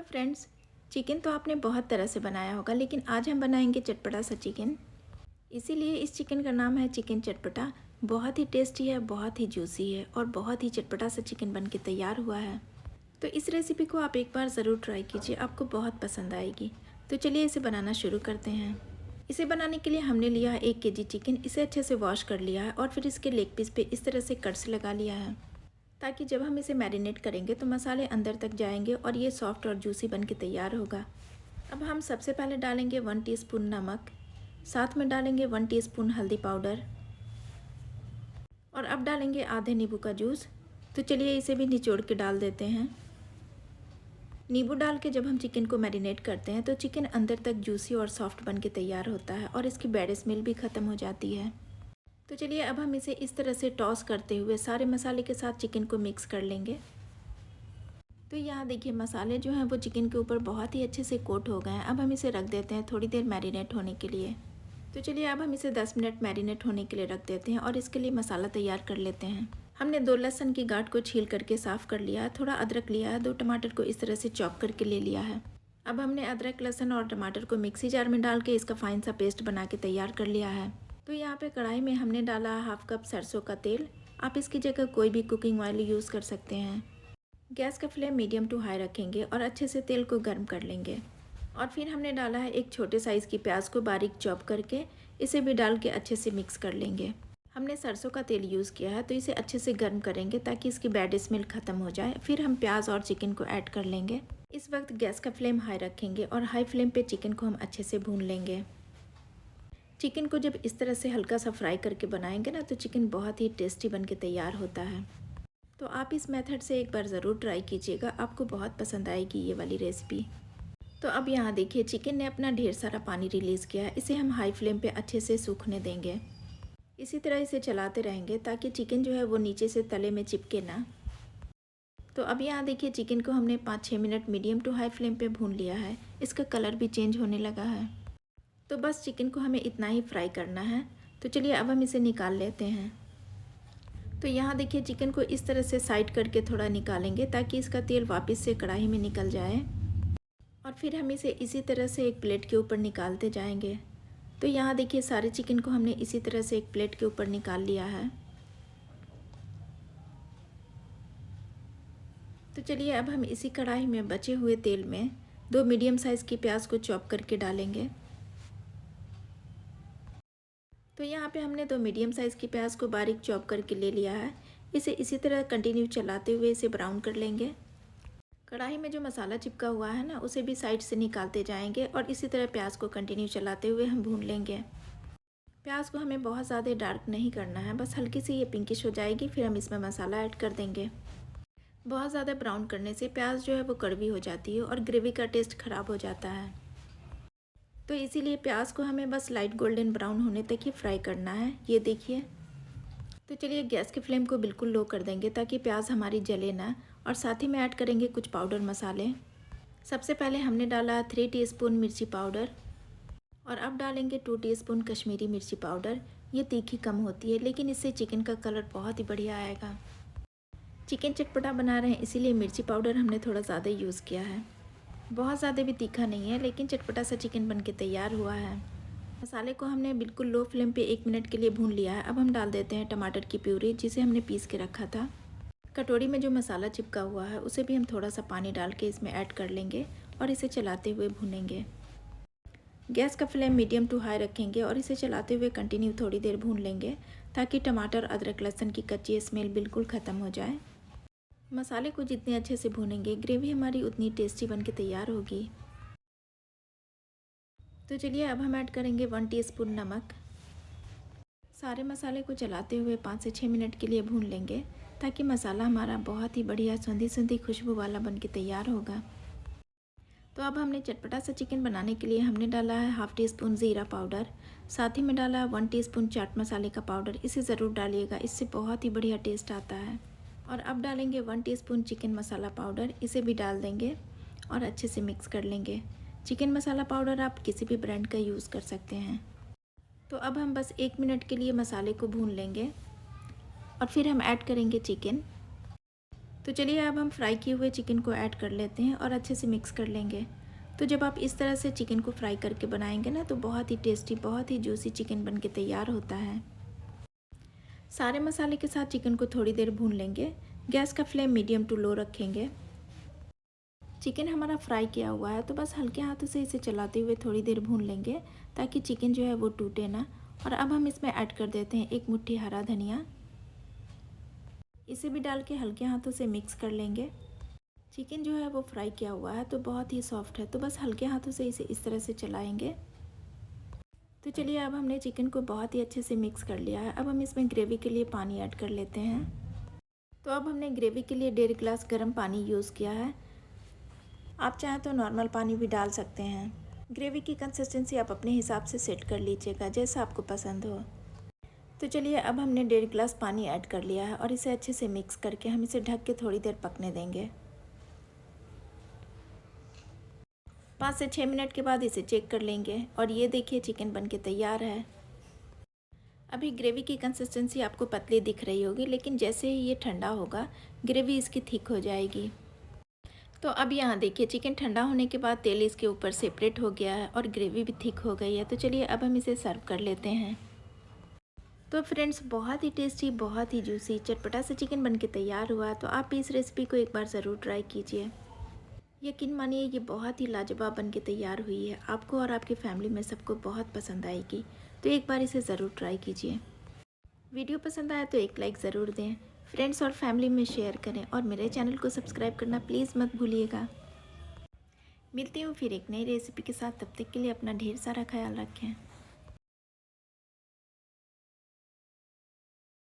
Friends, chicken तो आपने बहुत तरह से बनाया होगा, लेकिन आज हम बनाएंगे चटपटा सा चिकन। इसीलिए इस चिकन का नाम है चिकन चटपटा। बहुत ही टेस्टी है, बहुत ही जूसी है और बहुत ही चटपटा सा चिकन बन के तैयार हुआ है। तो इस रेसिपी को आप एक बार ज़रूर ट्राई कीजिए, आपको बहुत पसंद आएगी। तो चलिए इसे बनाना शुरू करते हैं। इसे बनाने के लिए हमने लिया है 1 केजी चिकन। इसे अच्छे से वॉश कर लिया है और फिर इसके लेग पीस पे इस तरह से कट्स लगा लिया है, ताकि जब हम इसे मैरिनेट करेंगे तो मसाले अंदर तक जाएंगे और ये सॉफ्ट और जूसी बन के तैयार होगा। अब हम सबसे पहले डालेंगे 1 टीस्पून नमक, साथ में डालेंगे 1 टीस्पून हल्दी पाउडर और अब डालेंगे आधे नींबू का जूस। तो चलिए इसे भी निचोड़ के डाल देते हैं। नींबू डाल के जब हम चिकन को मैरिनेट करते हैं तो चिकन अंदर तक जूसी और सॉफ्ट बन के तैयार होता है और इसकी बैड स्मेल भी ख़त्म हो जाती है। तो चलिए अब हम इसे इस तरह से टॉस करते हुए सारे मसाले के साथ चिकन को मिक्स कर लेंगे। तो यहाँ देखिए मसाले जो हैं वो चिकन के ऊपर बहुत ही अच्छे से कोट हो गए हैं। अब हम इसे रख देते हैं थोड़ी देर मैरिनेट होने के लिए। तो चलिए अब हम इसे 10 मिनट मैरिनेट होने के लिए रख देते हैं और इसके लिए मसाला तैयार कर लेते हैं। हमने 2 लहसुन की गांठ को छील करके साफ़ कर लिया है, थोड़ा अदरक लिया है, 2 टमाटर को इस तरह से चॉप करके ले लिया है। अब हमने अदरक, लहसुन और टमाटर को मिक्सी जार में डाल के इसका फाइन सा पेस्ट बना के तैयार कर लिया है। तो यहाँ पे कढ़ाई में हमने डाला है 1/2 कप सरसों का तेल। आप इसकी जगह कोई भी कुकिंग ऑयल यूज़ कर सकते हैं। गैस का फ्लेम मीडियम टू हाई रखेंगे और अच्छे से तेल को गर्म कर लेंगे। और फिर हमने डाला है एक छोटे साइज़ की प्याज को बारीक चॉप करके, इसे भी डाल के अच्छे से मिक्स कर लेंगे। हमने सरसों का तेल यूज़ किया है तो इसे अच्छे से गर्म करेंगे ताकि इसकी बैड स्मेल ख़त्म हो जाए। फिर हम प्याज और चिकन को ऐड कर लेंगे। इस वक्त गैस का फ्लेम हाई रखेंगे और हाई फ्लेम पे चिकन को हम अच्छे से भून लेंगे। चिकन को जब इस तरह से हल्का सा फ्राई करके बनाएंगे ना तो चिकन बहुत ही टेस्टी बन के तैयार होता है। तो आप इस मेथड से एक बार ज़रूर ट्राई कीजिएगा, आपको बहुत पसंद आएगी ये वाली रेसिपी। तो अब यहाँ देखिए चिकन ने अपना ढेर सारा पानी रिलीज़ किया है। इसे हम हाई फ्लेम पे अच्छे से सूखने देंगे। इसी तरह इसे चलाते रहेंगे ताकि चिकन जो है वो नीचे से तले में चिपके ना। तो अब यहाँ देखिए चिकन को हमने 5-6 minute medium to high flame पे भून लिया है। इसका कलर भी चेंज होने लगा है। तो बस चिकन को हमें इतना ही फ्राई करना है। तो चलिए अब हम इसे निकाल लेते हैं। तो यहाँ देखिए चिकन को इस तरह से साइड करके थोड़ा निकालेंगे ताकि इसका तेल वापस से कढ़ाई में निकल जाए। और फिर हम इसे इसी तरह से एक प्लेट के ऊपर निकालते जाएंगे। तो यहाँ देखिए सारे चिकन को हमने इसी तरह से एक प्लेट के ऊपर निकाल लिया है। तो चलिए अब हम इसी कढ़ाई में बचे हुए तेल में 2 मीडियम साइज़ की प्याज को चॉप करके डालेंगे। तो यहाँ पे हमने 2 मीडियम साइज़ की प्याज को बारीक चॉप करके ले लिया है। इसे इसी तरह कंटिन्यू चलाते हुए इसे ब्राउन कर लेंगे। कढ़ाई में जो मसाला चिपका हुआ है ना उसे भी साइड से निकालते जाएंगे और इसी तरह प्याज को कंटिन्यू चलाते हुए हम भून लेंगे। प्याज को हमें बहुत ज़्यादा डार्क नहीं करना है, बस हल्की सी ये पिंकिश हो जाएगी फिर हम इसमें मसाला ऐड कर देंगे। बहुत ज़्यादा ब्राउन करने से प्याज जो है वो कड़वी हो जाती है और ग्रेवी का टेस्ट ख़राब हो जाता है। तो इसीलिए प्याज को हमें बस लाइट गोल्डन ब्राउन होने तक ही फ्राई करना है। ये देखिए। तो चलिए गैस के फ्लेम को बिल्कुल लो कर देंगे ताकि प्याज हमारी जले ना। और साथ ही में ऐड करेंगे कुछ पाउडर मसाले। सबसे पहले हमने डाला 3 टीस्पून मिर्ची पाउडर और अब डालेंगे 2 टीस्पून कश्मीरी मिर्ची पाउडर। ये तीखी कम होती है लेकिन इससे चिकन का कलर बहुत ही बढ़िया आएगा। चिकन चटपटा बना रहे हैं इसीलिए मिर्ची पाउडर हमने थोड़ा ज़्यादा यूज़ किया है। बहुत ज़्यादा भी तीखा नहीं है लेकिन चटपटा सा चिकन बन के तैयार हुआ है। मसाले को हमने बिल्कुल लो फ्लेम पे 1 मिनट के लिए भून लिया है। अब हम डाल देते हैं टमाटर की प्यूरी जिसे हमने पीस के रखा था। कटोरी में जो मसाला चिपका हुआ है उसे भी हम थोड़ा सा पानी डाल के इसमें ऐड कर लेंगे और इसे चलाते हुए भूनेंगे। गैस का फ्लेम मीडियम टू हाई रखेंगे और इसे चलाते हुए कंटिन्यू थोड़ी देर भून लेंगे ताकि टमाटर, अदरक, लहसुन की कच्ची स्मेल बिल्कुल ख़त्म हो जाए। मसाले को जितने अच्छे से भूनेंगे ग्रेवी हमारी उतनी टेस्टी बन के तैयार होगी। तो चलिए अब हम ऐड करेंगे 1 टीस्पून नमक। सारे मसाले को चलाते हुए 5 से 6 मिनट के लिए भून लेंगे ताकि मसाला हमारा बहुत ही बढ़िया सुंदी सुंदी खुशबू वाला बन के तैयार होगा। तो अब हमने चटपटा सा चिकन बनाने के लिए हमने डाला है 1/2 टीस्पून ज़ीरा पाउडर। साथ ही में डाला है 1 टीस्पून चाट मसाले का पाउडर। इसे ज़रूर डालिएगा, इससे बहुत ही बढ़िया टेस्ट आता है। और अब डालेंगे 1 टीस्पून चिकन मसाला पाउडर। इसे भी डाल देंगे और अच्छे से मिक्स कर लेंगे। चिकन मसाला पाउडर आप किसी भी ब्रांड का यूज़ कर सकते हैं। तो अब हम बस 1 मिनट के लिए मसाले को भून लेंगे और फिर हम ऐड करेंगे चिकन। तो चलिए अब हम फ्राई किए हुए चिकन को ऐड कर लेते हैं और अच्छे से मिक्स कर लेंगे। तो जब आप इस तरह से चिकन को फ्राई करके बनाएंगे ना तो बहुत ही टेस्टी, बहुत ही जूसी चिकन बन के तैयार होता है। सारे मसाले के साथ चिकन को थोड़ी देर भून लेंगे। गैस का फ्लेम मीडियम टू लो रखेंगे। चिकन हमारा फ्राई किया हुआ है तो बस हल्के हाथों से इसे चलाते हुए थोड़ी देर भून लेंगे ताकि चिकन जो है वो टूटे ना। और अब हम इसमें ऐड कर देते हैं 1 मुट्ठी हरा धनिया। इसे भी डाल के हल्के हाथों से मिक्स कर लेंगे। चिकन जो है वो फ्राई किया हुआ है तो बहुत ही सॉफ्ट है, तो बस हल्के हाथों से इसे इस तरह से चलाएंगे। तो चलिए अब हमने चिकन को बहुत ही अच्छे से मिक्स कर लिया है। अब हम इसमें ग्रेवी के लिए पानी ऐड कर लेते हैं। तो अब हमने ग्रेवी के लिए 1.5 गिलास गर्म पानी यूज़ किया है। आप चाहें तो नॉर्मल पानी भी डाल सकते हैं। ग्रेवी की कंसिस्टेंसी आप अपने हिसाब से सेट कर लीजिएगा, जैसा आपको पसंद हो। तो चलिए अब हमने 1.5 गिलास पानी ऐड कर लिया है और इसे अच्छे से मिक्स करके हम इसे ढक के थोड़ी देर पकने देंगे। 5 से 6 मिनट के बाद इसे चेक कर लेंगे और ये देखिए चिकन बनके तैयार है। अभी ग्रेवी की कंसिस्टेंसी आपको पतली दिख रही होगी, लेकिन जैसे ही ये ठंडा होगा ग्रेवी इसकी थिक हो जाएगी। तो अब यहाँ देखिए चिकन ठंडा होने के बाद तेल इसके ऊपर सेपरेट हो गया है और ग्रेवी भी थिक हो गई है। तो चलिए अब हम इसे सर्व कर लेते हैं। तो फ्रेंड्स, बहुत ही टेस्टी, बहुत ही जूसी चटपटा सा चिकन बनके तैयार हुआ। तो आप इस रेसिपी को एक बार ज़रूर ट्राई कीजिए। यकीन मानिए ये बहुत ही लाजवाब बनके तैयार हुई है। आपको और आपकी फैमिली में सबको बहुत पसंद आएगी। तो एक बार इसे ज़रूर ट्राई कीजिए। वीडियो पसंद आया तो एक लाइक ज़रूर दें, फ्रेंड्स और फैमिली में शेयर करें और मेरे चैनल को सब्सक्राइब करना प्लीज़ मत भूलिएगा। मिलती हूँ फिर एक नई रेसिपी के साथ, तब तक के लिए अपना ढेर सारा ख्याल रखें।